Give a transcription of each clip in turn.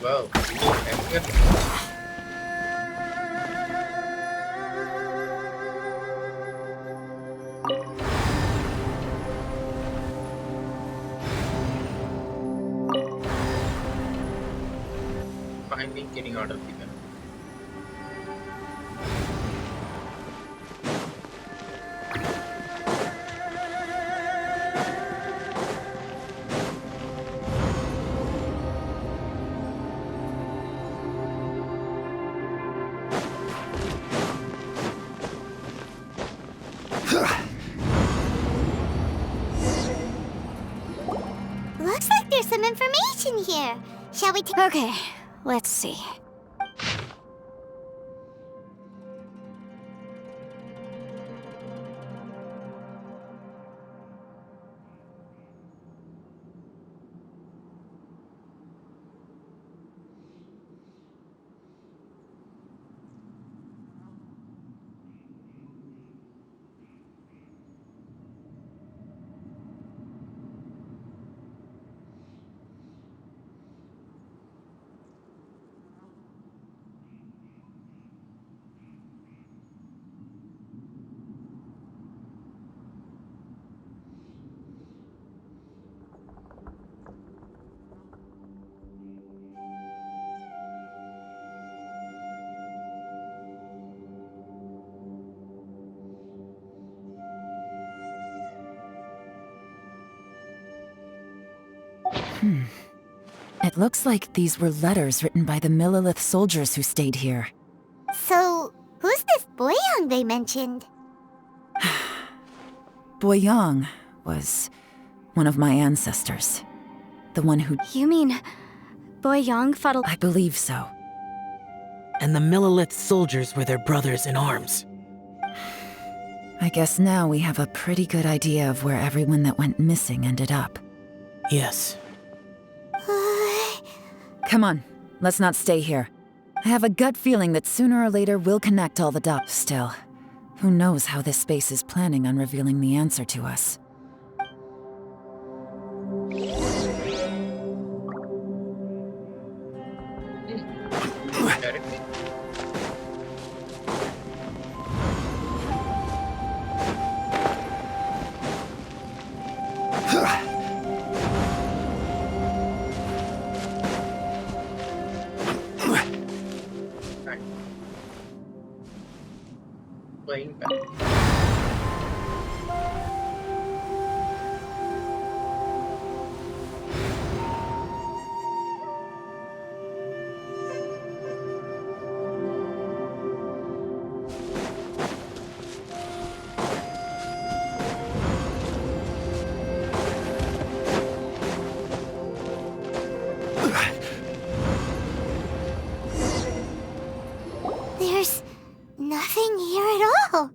Wow, em biết. Finally getting out of the gun. Looks like there's some information here. Shall we take... Okay, let's see. It looks like these were letters written by the Millilith soldiers who stayed here. So, who's this Boyang they mentioned? Boyang was one of my ancestors. The one who... You mean Boyang fought a... I believe so. And the Millilith soldiers were their brothers in arms. I guess now we have a pretty good idea of where everyone that went missing ended up. Yes. Come on, let's not stay here. I have a gut feeling that sooner or later we'll connect all the dots. Still, who knows how this space is planning on revealing the answer to us. Directly. Right. Playing back. There's nothing here at all.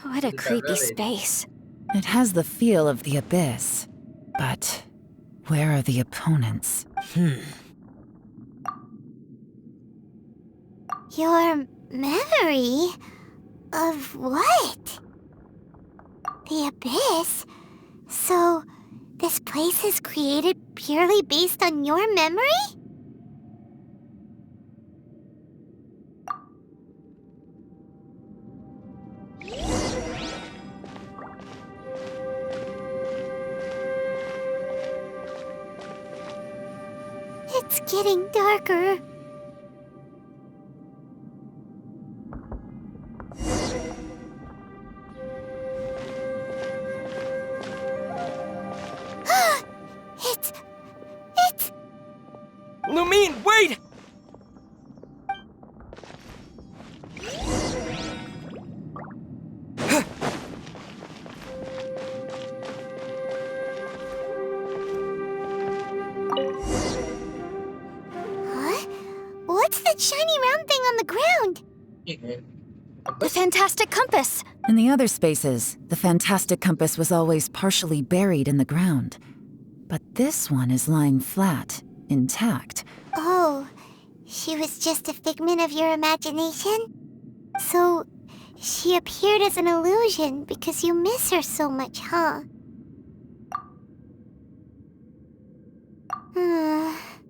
What a creepy space. It has the feel of the abyss. But where are the opponents? Your memory? Of what? The abyss? So, this place is created purely based on your memory? It's getting darker. It's... Lumine, wait! Huh? What's that shiny round thing on the ground? The fantastic compass! In the other spaces, the fantastic compass was always partially buried in the ground. But this one is lying flat, intact. Oh, she was just a figment of your imagination? So, she appeared as an illusion because you miss her so much, huh?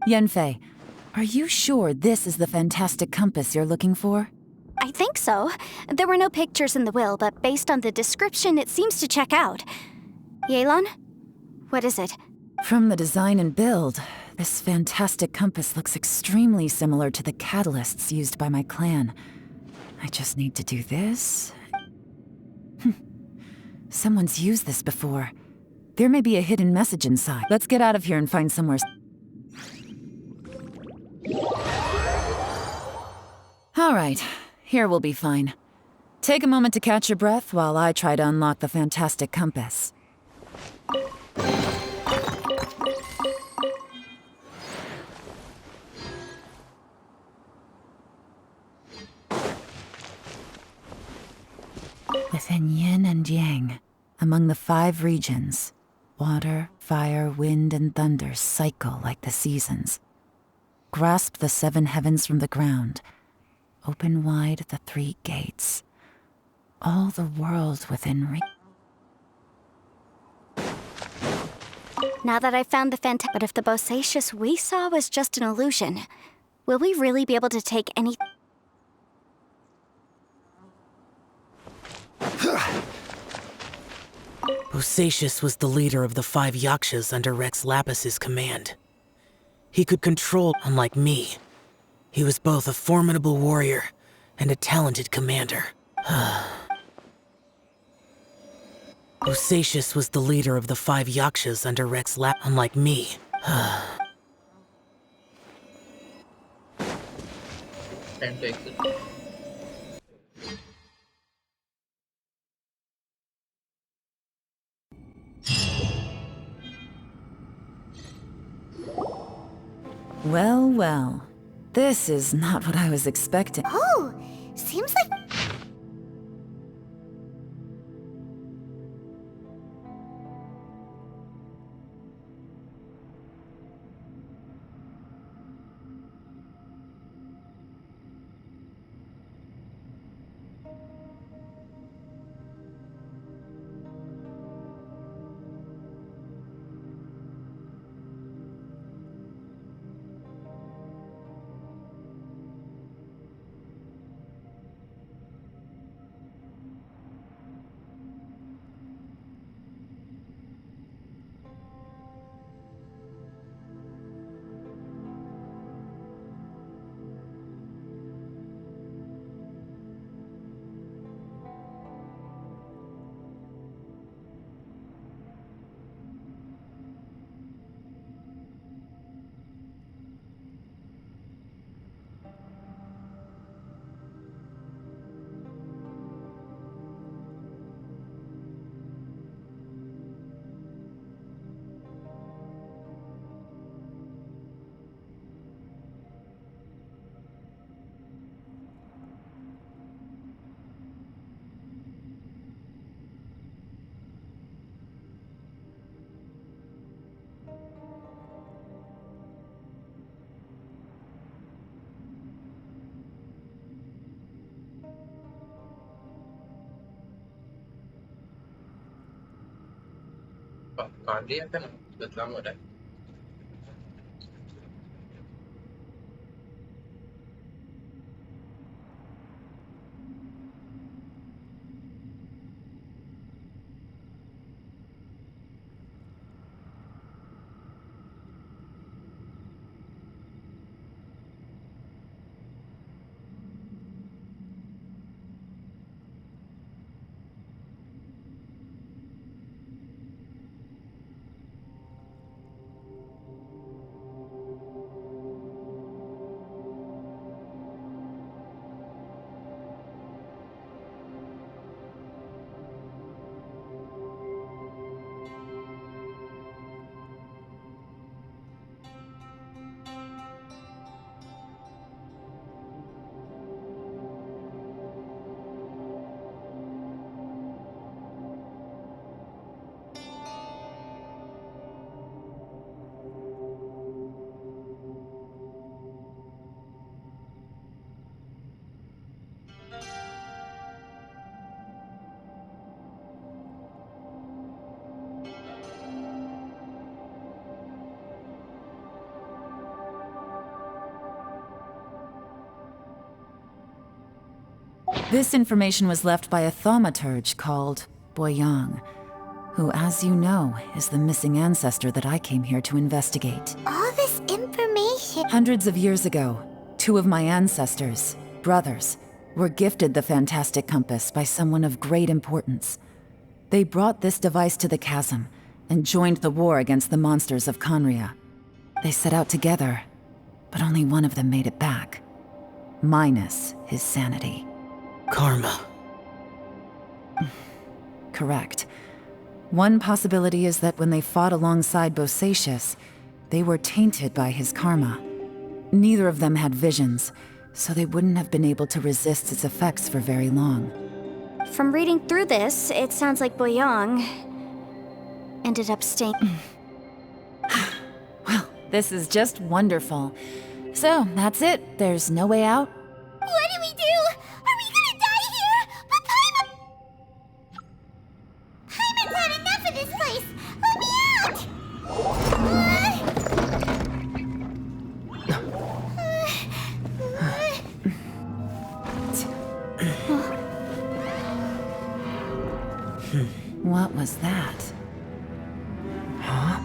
Yenfei, are you sure this is the fantastic compass you're looking for? I think so. There were no pictures in the will, but based on the description, it seems to check out. Yelan? What is it? From the design and build, this fantastic compass looks extremely similar to the catalysts used by my clan. I just need to do this. Someone's used this before. There may be a hidden message inside. Let's get out of here and find somewhere. All right, here we'll be fine. Take a moment to catch your breath while I try to unlock the fantastic compass. Within yin and yang, among the 5 regions, water, fire, wind, and thunder cycle like the seasons. Grasp the 7 heavens from the ground. Open wide the 3 gates. All the world within reach. Now that I've found the but if the Bosacius we saw was just an illusion, will we really be able to take any... Bosacius was the leader of the 5 Yakshas under Rex Lapis's command. He could control, unlike me. He was both a formidable warrior and a talented commander. Bosacius was the leader of the 5 Yakshas under Rex unlike me. Time to exit. Well, well. This is not what I was expecting. Oh, seems like... Can't react na. Bigla mo rin. This information was left by a thaumaturge called Boyang, who, as you know, is the missing ancestor that I came here to investigate. All this information. Hundreds of years ago, two of my ancestors, brothers, were gifted the fantastic compass by someone of great importance. They brought this device to the Chasm and joined the war against the monsters of Conria. They set out together, but only one of them made it back, minus his sanity. Karma. Correct. One possibility is that when they fought alongside Bosacius, they were tainted by his karma. Neither of them had visions, so they wouldn't have been able to resist its effects for very long. From reading through this, it sounds like Boyang ended up staying. Well, this is just wonderful. So, that's it. There's no way out? What do we do? Are we gonna die here? But Paimon's had enough of this place. Let me out! What was that? Huh?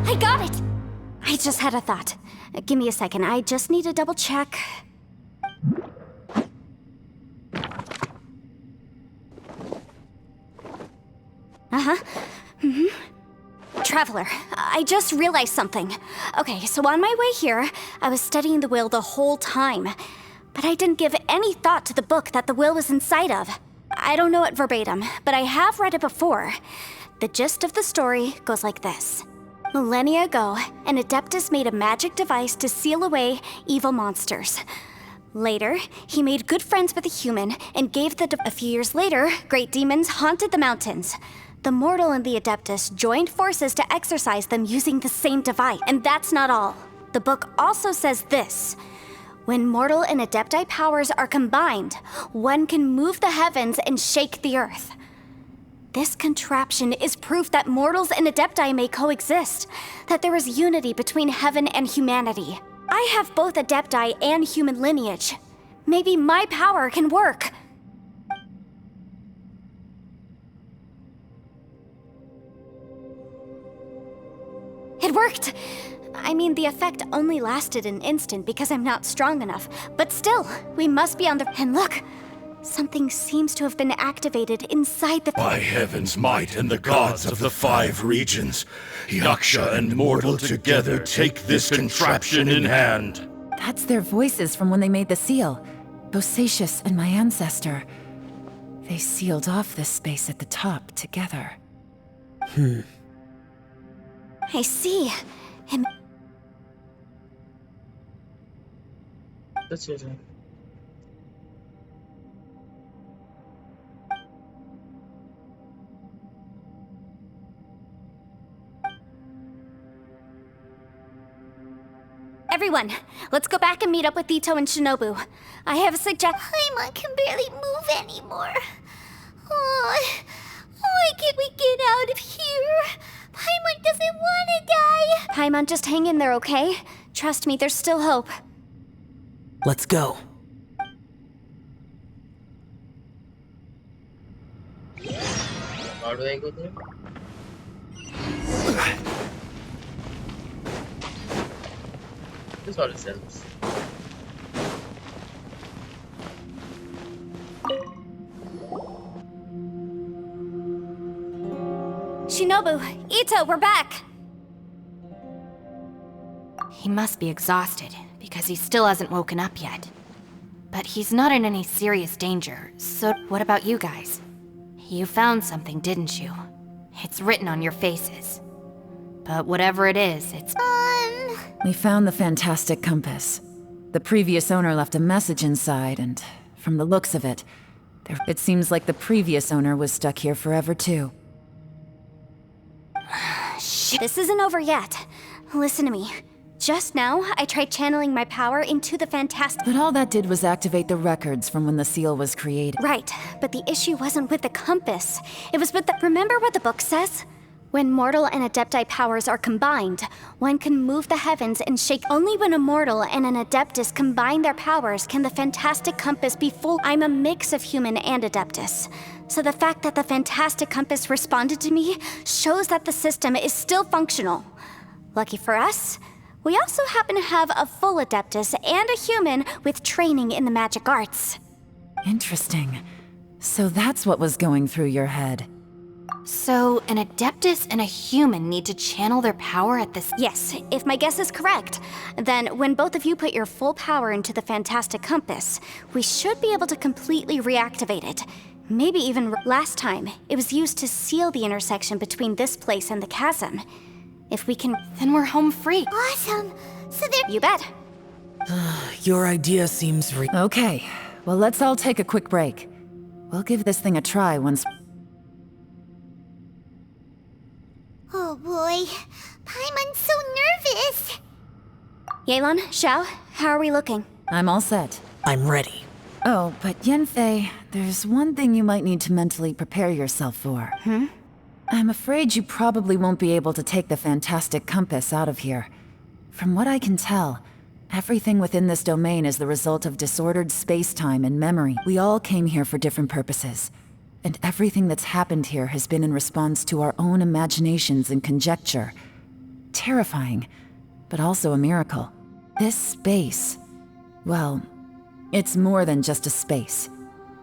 I got it! I just had a thought. Give me a second, I just need to double check. Traveler, I just realized something. Okay, so on my way here, I was studying the will the whole time. But I didn't give any thought to the book that the will was inside of. I don't know it verbatim, but I have read it before. The gist of the story goes like this. Millennia ago, an Adeptus made a magic device to seal away evil monsters. Later, he made good friends with a human and gave a few years later, great demons haunted the mountains. The mortal and the Adeptus joined forces to exorcise them using the same device. And that's not all. The book also says this. When mortal and Adepti powers are combined, one can move the heavens and shake the earth. This contraption is proof that mortals and Adepti may coexist, that there is unity between heaven and humanity. I have both Adepti and human lineage. Maybe my power can work. It worked! I mean, the effect only lasted an instant because I'm not strong enough. But still, we must be on the... And look! Something seems to have been activated inside the... By heaven's might and the gods of the 5 regions, Yaksha and mortal together take this contraption in hand. That's their voices from when they made the seal. Bosacius and my ancestor. They sealed off this space at the top together. I see. Him... That's usual. Everyone, let's go back and meet up with Ito and Shinobu. I have a suggestion. Paimon can barely move anymore. Oh, why can't we get out of here? Paimon doesn't want to die. Paimon, just hang in there, okay? Trust me, there's still hope. Let's go. How do I go there? This is all it sells. Shinobu, Ito, we're back! He must be exhausted, because he still hasn't woken up yet. But he's not in any serious danger, so what about you guys? You found something, didn't you? It's written on your faces. But whatever it is, it's... We found the fantastic compass. The previous owner left a message inside, and from the looks of it, it seems like the previous owner was stuck here forever too. This isn't over yet. Listen to me. Just now, I tried channeling my power into the fantastic... But all that did was activate the records from when the seal was created. Right, but the issue wasn't with the compass. It was with the... Remember what the book says? When mortal and adepti powers are combined, one can move the heavens and shake. Only when a mortal and an adeptus combine their powers can the Fantastic Compass be full. I'm a mix of human and adeptus. So the fact that the Fantastic Compass responded to me shows that the system is still functional. Lucky for us, we also happen to have a full adeptus and a human with training in the magic arts. Interesting. So that's what was going through your head. So, an Adeptus and a human need to channel their power at this. Yes, if my guess is correct, then when both of you put your full power into the Fantastic Compass, we should be able to completely reactivate it. Maybe even last time, it was used to seal the intersection between this place and the chasm. If we can, Then we're home free. Awesome. So there. you bet. Your idea seems Okay, well, let's all take a quick break. We'll give this thing a try once. Oh boy. Paimon's so nervous. Yelan, Xiao, how are we looking? I'm all set. I'm ready. Oh, but Yanfei, there's one thing you might need to mentally prepare yourself for. I'm afraid you probably won't be able to take the Fantastic Compass out of here. From what I can tell, everything within this domain is the result of disordered space-time and memory. We all came here for different purposes, and everything that's happened here has been in response to our own imaginations and conjecture. Terrifying, but also a miracle. This space, well, it's more than just a space.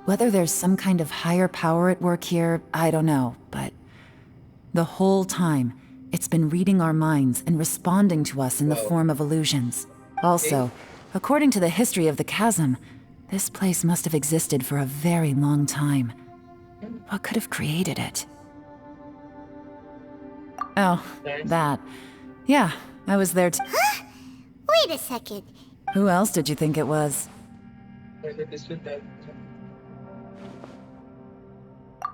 Whether there's some kind of higher power at work here, I don't know, but the whole time, it's been reading our minds and responding to us in the form of illusions. Also, according to the history of the chasm, this place must have existed for a very long time. What could have created it? Oh, that. Yeah, I was there Wait a second. Who else did you think it was?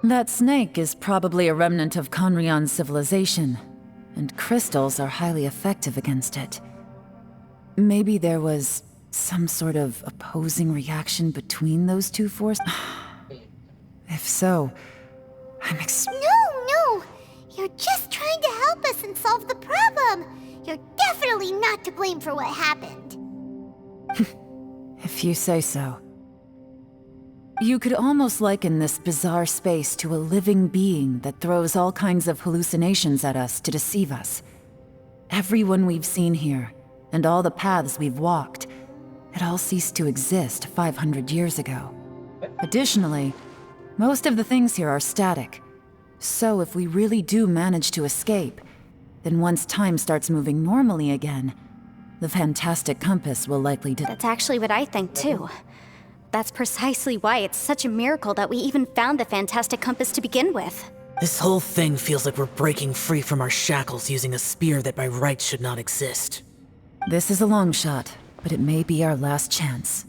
That snake is probably a remnant of Conrion's civilization, and crystals are highly effective against it. Maybe there was some sort of opposing reaction between those two forces? If so, I'm No. You're just trying to help us and solve the problem. You're definitely not to blame for what happened. If you say so. You could almost liken this bizarre space to a living being that throws all kinds of hallucinations at us to deceive us. Everyone we've seen here, and all the paths we've walked, it all ceased to exist 500 years ago. Additionally, most of the things here are static. So if we really do manage to escape, then once time starts moving normally again, the Fantastic Compass will likely That's actually what I think, too. That's precisely why it's such a miracle that we even found the Fantastic Compass to begin with. This whole thing feels like we're breaking free from our shackles using a spear that by rights should not exist. This is a long shot, but it may be our last chance.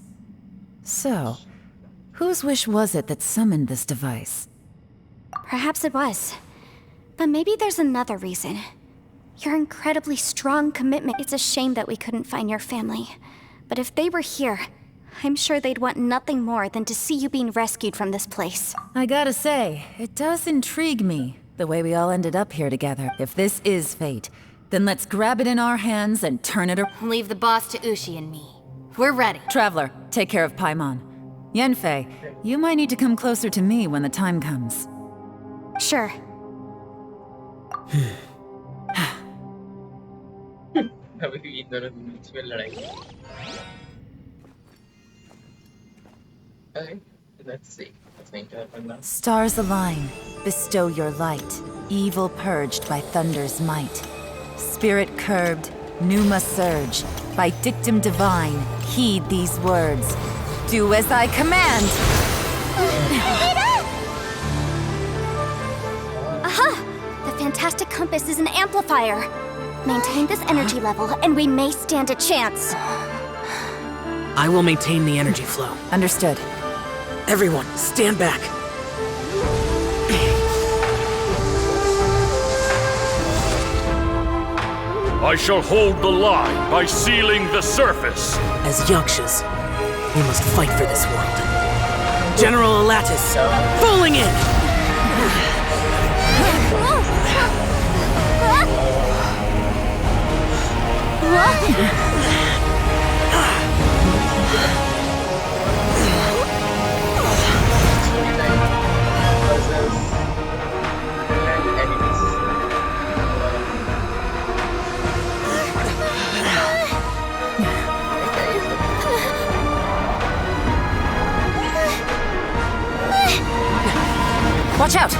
So, whose wish was it that summoned this device? Perhaps it was. But maybe there's another reason. Your incredibly strong commitment. It's a shame that we couldn't find your family. But if they were here, I'm sure they'd want nothing more than to see you being rescued from this place. I gotta say, it does intrigue me, the way we all ended up here together. If this is fate, then let's grab it in our hands and turn it around. Leave the boss to Ushi and me. We're ready. Traveler, take care of Paimon. Yanfei, you might need to come closer to me when the time comes. Sure. अभी इन दोनों के बीच में लड़ाई Okay, let's see what's going to happen now. Stars align, bestow your light. Evil purged by thunder's might. Spirit curbed, pneuma surge. By dictum divine, heed these words. Do as I command! Aha! The Fantastic Compass is an amplifier. Maintain this energy level, and we may stand a chance. I will maintain the energy flow. Understood. Everyone, stand back. I shall hold the line by sealing the surface. As Yakshas, we must fight for this world. General Alatus, falling in! Watch out!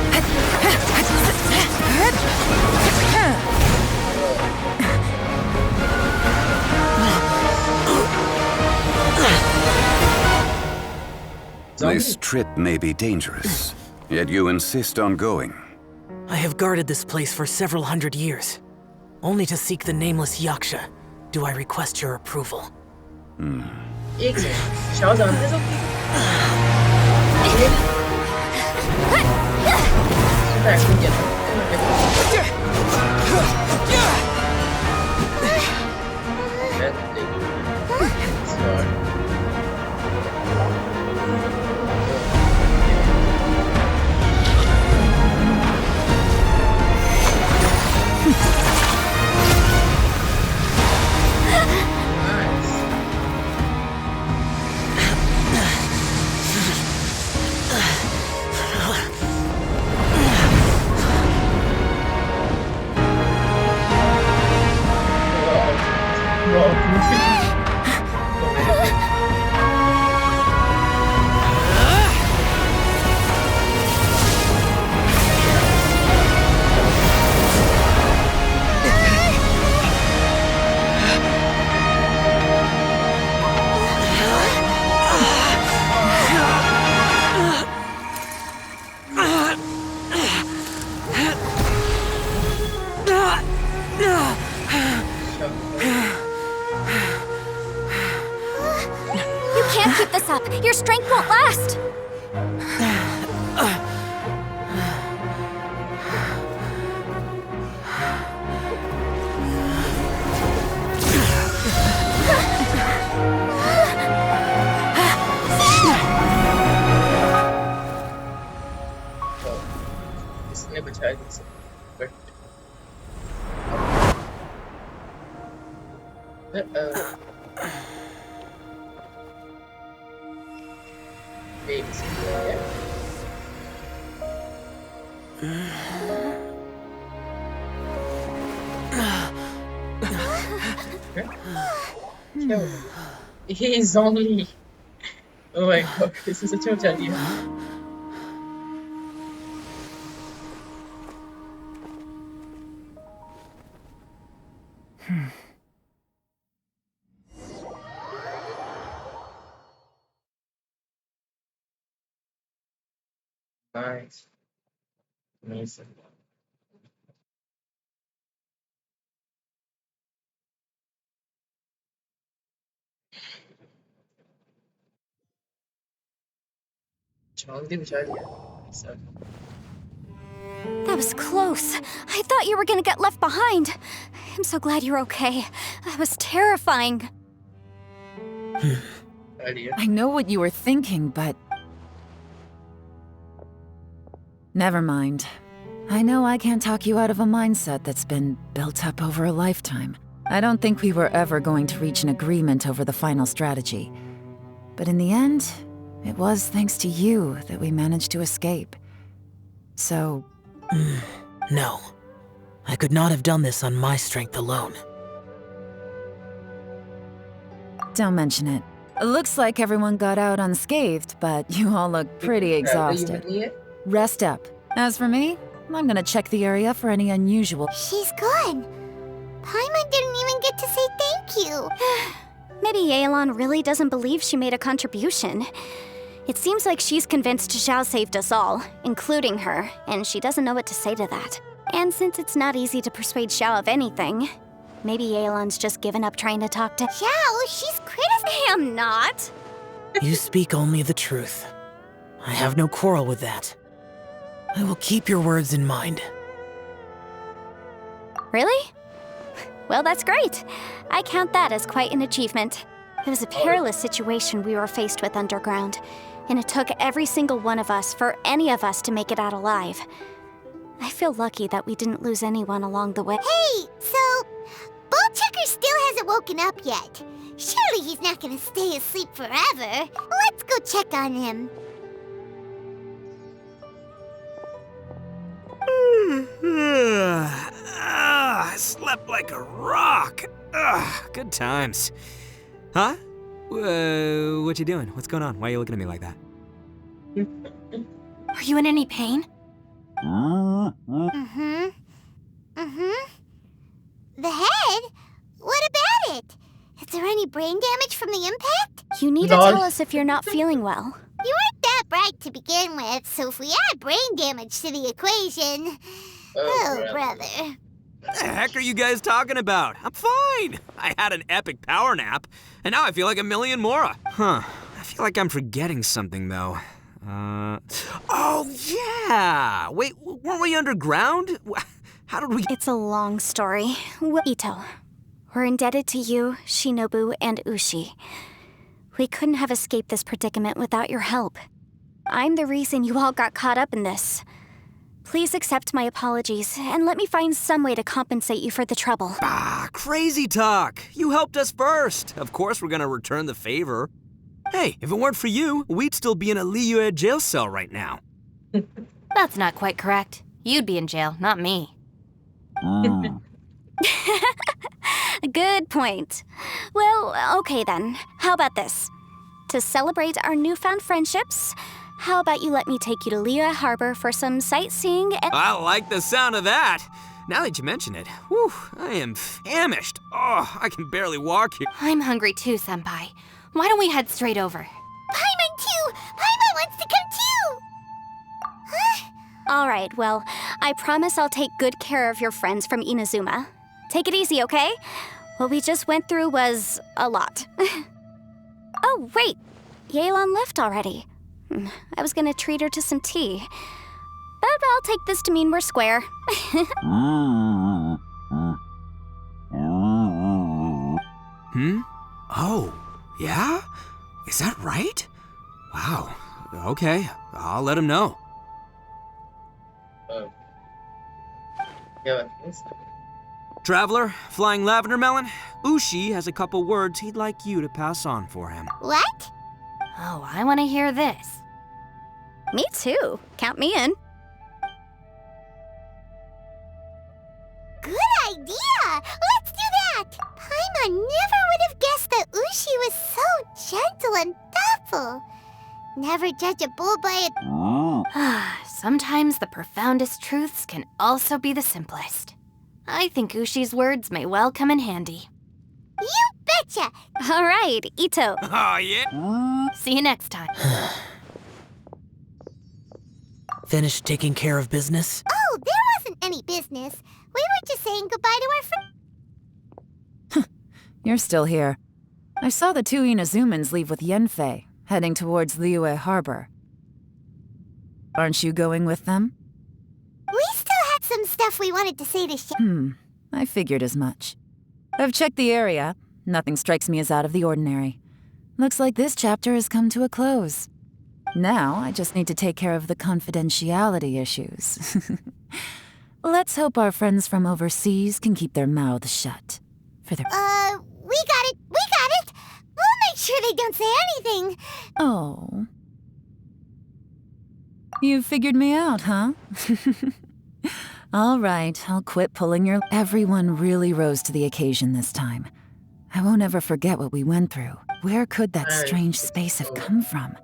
This trip may be dangerous, yet you insist on going. I have guarded this place for several hundred years. Only to seek the nameless Yaksha do I request your approval. Excellent. Shao down. You can't keep this up. Your strength won't last. इसने बचाया जैसे He's only. Oh my god, this is such a good idea. Nice. Amazing. जल्दी बचा दिया सब. That was close. I thought you were gonna get left behind. I'm so glad you're okay. That was terrifying. Idea. I know what you were thinking, but... Never mind. I know I can't talk you out of a mindset that's been built up over a lifetime. I don't think we were ever going to reach an agreement over the final strategy. But in the end, it was thanks to you that we managed to escape. So... No. I could not have done this on my strength alone. Don't mention it. It looks like everyone got out unscathed, but you all look pretty exhausted. Rest up. As for me, I'm gonna check the area for any unusual... She's gone. Paimon didn't even get to say thank you. Maybe Yelan really doesn't believe she made a contribution. It seems like she's convinced Xiao saved us all, including her, and she doesn't know what to say to that. And since it's not easy to persuade Xiao of anything, maybe Yelan's just given up trying to talk to... Xiao, she's criticizing. I am not! You speak only the truth. I have no quarrel with that. I will keep your words in mind. Really? Well, that's great. I count that as quite an achievement. It was a perilous situation we were faced with underground, and it took every single one of us for any of us to make it out alive. I feel lucky that we didn't lose anyone along the way. Hey, so... Bullchecker still hasn't woken up yet. Surely he's not gonna stay asleep forever. Let's go check on him. I slept like a rock. Good times. Huh? What you doing? What's going on? Why are you looking at me like that? Are you in any pain? Mm-hmm. Mm-hmm. The head? What about it? Is there any brain damage from the impact? You need to Lol. tell us if you're not feeling well. You weren't that bright to begin with, so if we add brain damage to the equation... Oh, brother. What the heck are you guys talking about? I'm fine. I had an epic power nap, and now I feel like a million more. Huh. I feel like I'm forgetting something, though. Oh, yeah! Wait, weren't we underground? How did we... It's a long story. Ito, we're indebted to you, Shinobu, and Ushi. We couldn't have escaped this predicament without your help. I'm the reason you all got caught up in this. Please accept my apologies, and let me find some way to compensate you for the trouble. Ah, crazy talk. You helped us first. Of course we're gonna return the favor. Hey, if it weren't for you, we'd still be in a Liyue jail cell right now. That's not quite correct. You'd be in jail, not me. Good point. Well, okay then. How about this? To celebrate our newfound friendships, how about you let me take you to Liyue Harbor for some sightseeing and— I like the sound of that. Now that you mention it, whew, I am famished. Oh, I can barely walk here. I'm hungry too, Senpai. Why don't we head straight over? Paimon too! Paimon wants to come too! Huh? All right, well, I promise I'll take good care of your friends from Inazuma. Take it easy, okay? What we just went through was a lot. Oh, wait. Yelan left already. I was gonna treat her to some tea. But I'll take this to mean we're square. Oh, yeah? Is that right? Wow. Okay, I'll let him know. Yeah, yes. Traveler, Flying Lavender Melon, Ushi has a couple words he'd like you to pass on for him. What? Oh, I want to hear this. Me too. Count me in. Good idea! Let's do that! Paimon never would have guessed that Ushi was so gentle and thoughtful. Never judge a bull by its... Sometimes the profoundest truths can also be the simplest. I think Ushi's words may well come in handy. You betcha! All right, Ito. Oh, yeah? See you next time. Finished taking care of business? Oh, there wasn't any business. We were just saying goodbye to our friend. You're still here. I saw the two Inazumans leave with Yenfei, heading towards Liyue Harbor. Aren't you going with them? We still had some stuff we wanted to say to I figured as much. I've checked the area. Nothing strikes me as out of the ordinary. Looks like this chapter has come to a close. Now, I just need to take care of the confidentiality issues. Let's hope our friends from overseas can keep their mouths shut. For their... we got it! We got it! We'll make sure they don't say anything. Oh. You figured me out, huh? All right, I'll quit pulling your... Everyone really rose to the occasion this time. I won't ever forget what we went through. Where could that strange space have come from?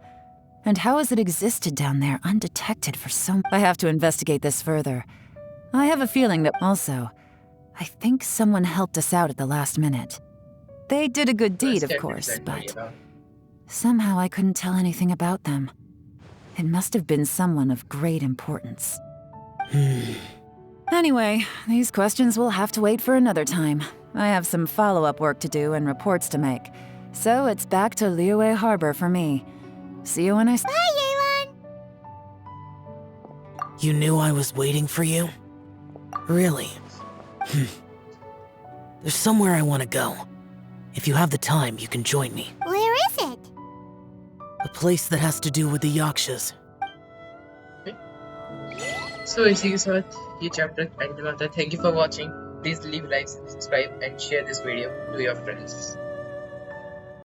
And how has it existed down there undetected for so... I have to investigate this further. I have a feeling that also... I think someone helped us out at the last minute. They did a good deed, of course, but... somehow I couldn't tell anything about them. It must have been someone of great importance. Anyway, these questions will have to wait for another time. I have some follow-up work to do and reports to make. So it's back to Liyue Harbor for me. See you when I... Bye, Yelan! You knew I was waiting for you? Really? There's somewhere I want to go. If you have the time, you can join me. Where is it? A place that has to do with the Yakshas. So इसी के साथ ये chapter end होता है. Thank you for watching. Please leave likes, subscribe and share this video to your friends.